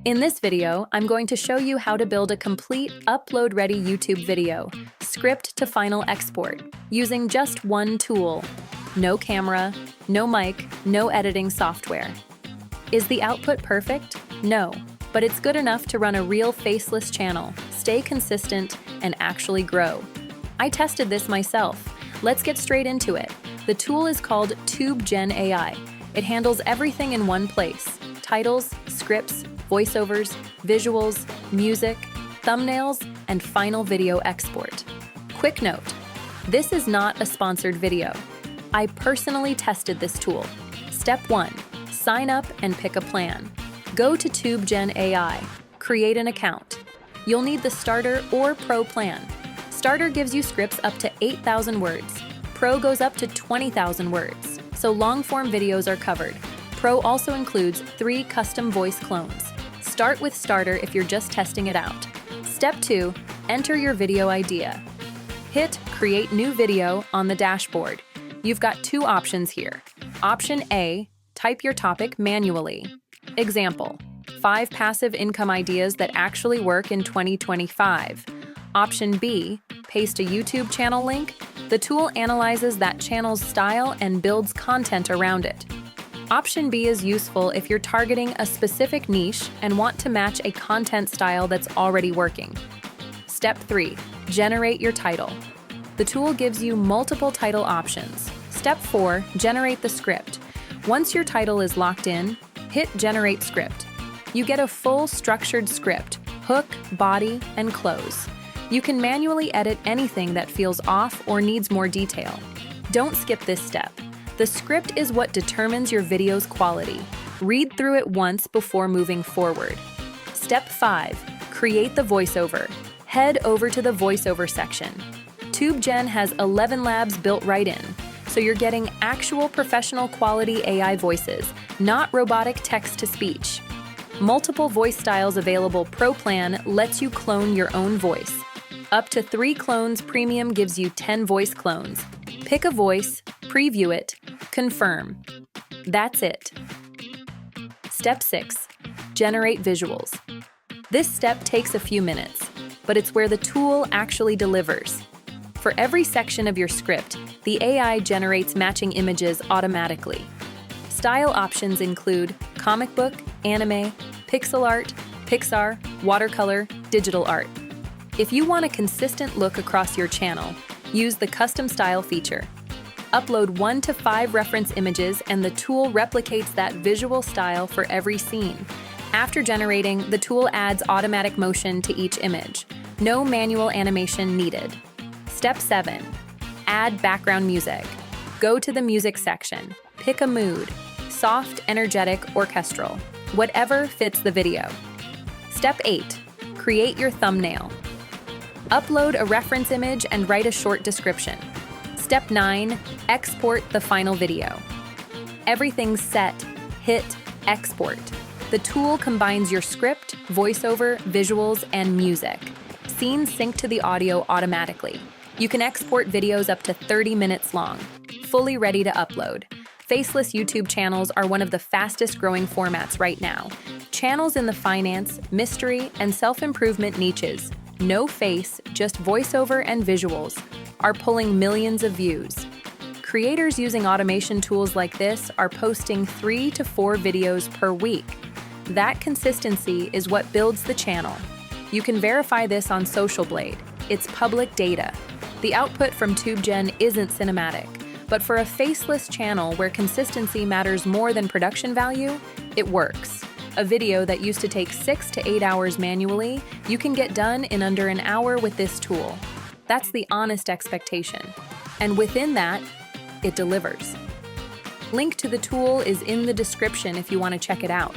In this video, I'm going to show you how to build a complete upload-ready YouTube video, script to final export, using just one tool. No camera, no mic, no editing software. Is the output perfect? No, but it's good enough to run a real faceless channel, stay consistent, and actually grow. I tested this myself. Let's get straight into it. The tool is called TubeGen AI. It handles everything in one place: titles, scripts, voiceovers, visuals, music, thumbnails, and final video export. Quick note, this is not a sponsored video. I personally tested this tool. Step 1, sign up and pick a plan. Go to TubeGen AI, create an account. You'll need the Starter or Pro plan. Starter gives you scripts up to 8,000 words. Pro goes up to 20,000 words, so long-form videos are covered. Pro also includes 3 custom voice clones. Start with Starter if you're just testing it out. Step 2, enter your video idea. Hit Create New Video on the dashboard. You've got 2 options here. Option A, type your topic manually. Example, 5 passive income ideas that actually work in 2025. Option B, paste a YouTube channel link. The tool analyzes that channel's style and builds content around it. Option B is useful if you're targeting a specific niche and want to match a content style that's already working. Step 3, generate your title. The tool gives you multiple title options. Step 4, generate the script. Once your title is locked in, hit Generate Script. You get a full structured script, hook, body, and close. You can manually edit anything that feels off or needs more detail. Don't skip this step. The script is what determines your video's quality. Read through it once before moving forward. Step 5, create the voiceover. Head over to the voiceover section. TubeGen has ElevenLabs built right in, so you're getting actual professional quality AI voices, not robotic text-to-speech. Multiple voice styles available. Pro plan lets you clone your own voice. Up to 3 clones Premium gives you 10 voice clones. Pick a voice, preview it, confirm. That's it. Step 6, generate visuals. This step takes a few minutes, but it's where the tool actually delivers. For every section of your script, the AI generates matching images automatically. Style options include comic book, anime, pixel art, Pixar, watercolor, digital art. If you want a consistent look across your channel, use the Custom Style feature. Upload 1 to 5 reference images and the tool replicates that visual style for every scene. After generating, the tool adds automatic motion to each image. No manual animation needed. Step 7, add background music. Go to the music section. Pick a mood, soft, energetic, orchestral, whatever fits the video. Step 8, create your thumbnail. Upload a reference image and write a short description. Step 9, export the final video. Everything's set. Hit Export. The tool combines your script, voiceover, visuals, and music. Scenes sync to the audio automatically. You can export videos up to 30 minutes long, fully ready to upload. Faceless YouTube channels are one of the fastest growing formats right now. Channels in the finance, mystery, and self-improvement niches, no face, just voiceover and visuals, are pulling millions of views. Creators using automation tools like this are posting 3 to 4 videos per week. That consistency is what builds the channel. You can verify this on Social Blade. It's public data. The output from TubeGen isn't cinematic, but for a faceless channel where consistency matters more than production value, it works. A video that used to take 6 to 8 hours manually, you can get done in under an hour with this tool. That's the honest expectation. And within that, it delivers. Link to the tool is in the description if you want to check it out.